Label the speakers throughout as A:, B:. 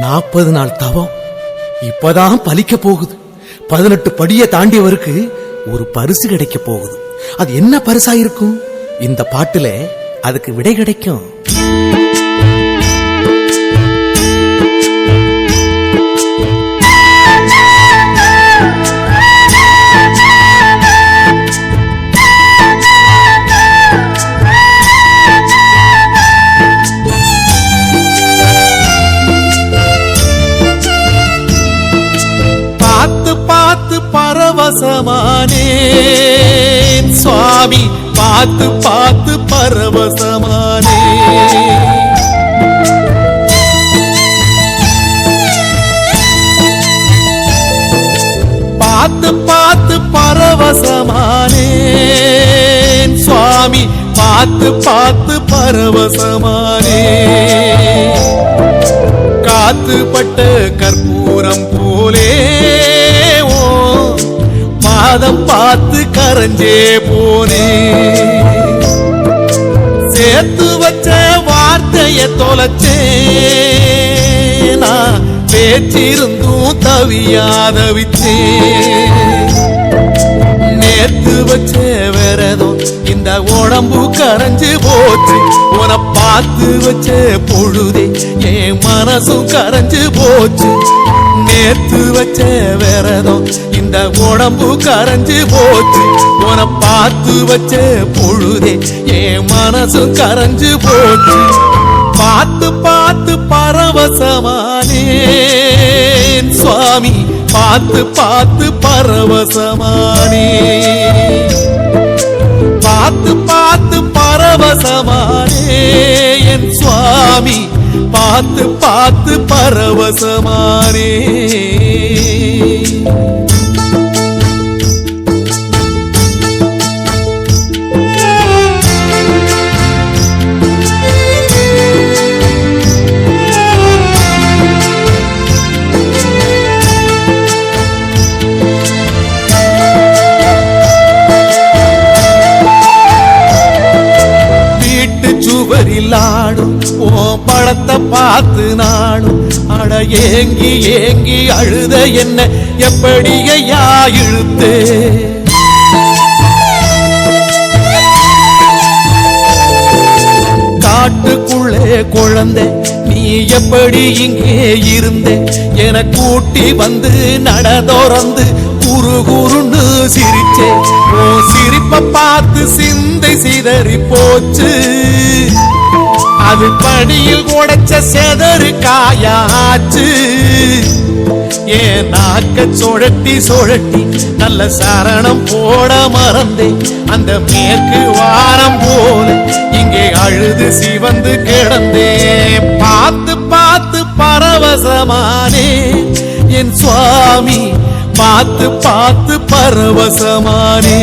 A: 40 நாள் தவம் இப்பதான் பலிக்க போகுது. 18 படியை தாண்டியவருக்கு ஒரு பரிசு கிடைக்க போகுது. அது என்ன பரிசா இருக்கும்? இந்த பாட்டுல அதுக்கு விடை கிடைக்கும். பரவசமானேன் சுவாமி, பார்த்து பார்த்து பரவசமானே. பார்த்து பார்த்து பரவசமானேன் சுவாமி, பார்த்து பார்த்து பரவசமானே. காத்துப்பட்ட கற்பூரம் போலே பாதம் பார்த்து கரைஞ்சே போனே. சேர்த்து வச்ச வார்த்தைய தொலைச்சேன், நான் பேச்சிருந்தும் தவியாதவிச்சே. நேத்து வச்ச விரதம் இந்த உடம்பு கரைஞ்சு போச்சு. உன பார்த்து வச்ச பொழுதே என் மனசும் கரைஞ்சு போச்சு. நேத்து வச்ச விரதம் இந்த உடம்பு கரைஞ்சு போச்சு. உன பார்த்து வச்ச பொழுதே என் மனசும் கரைஞ்சு போச்சு. பார்த்து பார்த்து பரவசமானேன் சுவாமி, பார்த்து பார்த்து பரவசமானே. பார்த்து பார்த்து பரவசமானே என் சுவாமி, பார்த்து பார்த்து பரவசமானே. சுவரிலாடும் ஓ படத்தை பார்த்து நாடும் அட ஏங்கி ஏங்கி அழுத என்ன எப்படியா இழுத்து. காட்டுக்குள்ளே குழந்தை நீ எப்படி இங்கே இருந்தே என கூட்டி வந்து நடதோறந்து குறு குருன்னு சிரிச்சே. ஓ சிரிப்ப பார்த்து சிந்தை சிதறி போச்சு. அது படியில் உடைச்ச செதறு காயாச்சு. ஏன் நாக்க சுழட்டி சுழட்டி நல்ல சரணம் போட மறந்தே. அந்த மேற்கு வாரம் போல இங்கே அழுது சிவந்து கிடந்தே. பார்த்து பார்த்து பரவசமானே என் சுவாமி, பார்த்து பார்த்து பரவசமானே.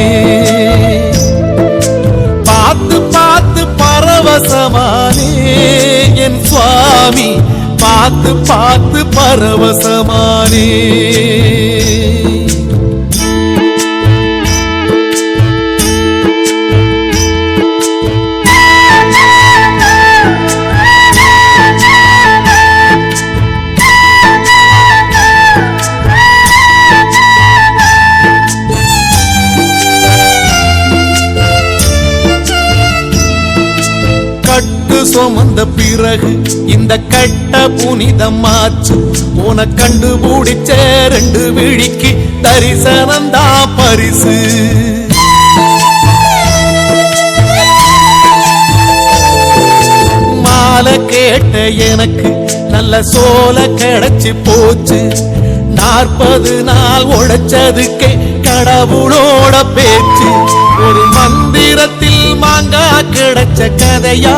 A: பார்த்து பார்த்து பரவசமானே என் சுவாமி, பார்த்து பார்த்து பரவசமானே. சுமந்த பிறகு இந்த கட்ட புனிதமாச்சு. உன கண்டுபிடிச்ச 2 விழிக்கு தரிசனந்தா பரிசு. மாலை கேட்ட எனக்கு நல்ல சோல கிடைச்சு போச்சு. 40 நாள் உழைச்சதுக்கே கடவுளோட பேச்சு. ஒரு மந்திரத்தில் மாங்கா கிடைச்ச கதையா,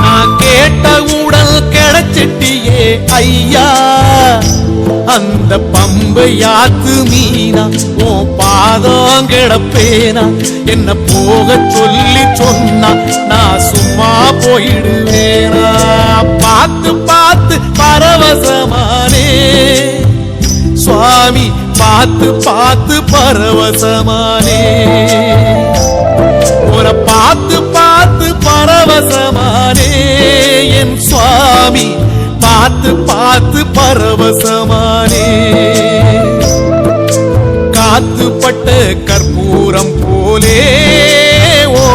A: நான் கேட்ட உடல் கிடைச்சிட்டியே ஐயா. அந்த பம்பை யாத்து மீனா உன் பாதம் கிடப்பேனா. என்ன போக சொல்லி சொன்னா நான் சும்மா போயிடுவேனா. பார்த்து பார்த்து பரவசமானே சுவாமி, பார்த்து பார்த்து பரவசமானே. ஒரு பார்த்து பார்த்து பரவசமானே என் சுவாமி, பார்த்து பரவசமானே. காத்துப்பட்ட கற்பூரம் போலே ஓ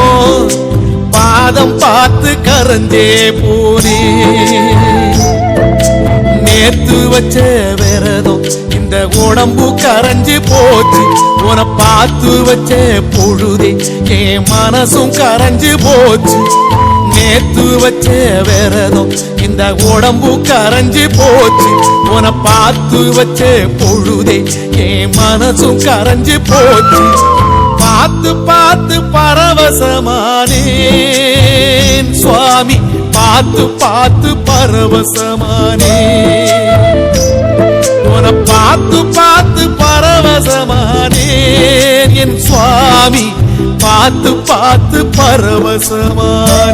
A: பாதம் பார்த்து கரஞ்சே போனே. நேத்து வச்ச விரதம் இந்த உடம்பு கரைஞ்சு போச்சு. உன பார்த்து வச்ச பொழுதே என் மனசும் கரைஞ்சு போச்சு. நேத்து வச்ச விரதம் இந்த உடம்பு கரைஞ்சு போச்சு. உன பார்த்து வச்ச பொழுதே என் மனசும் கரைஞ்சு போச்சு. பார்த்து பார்த்து பரவசமானேன் சுவாமி, பார்த்து பார்த்து பரவசமானேன். உன பார்த்து பார்த்து பரவசமானேன் என் சுவாமி, பார்த்து பார்த்து பரவசமானேன்.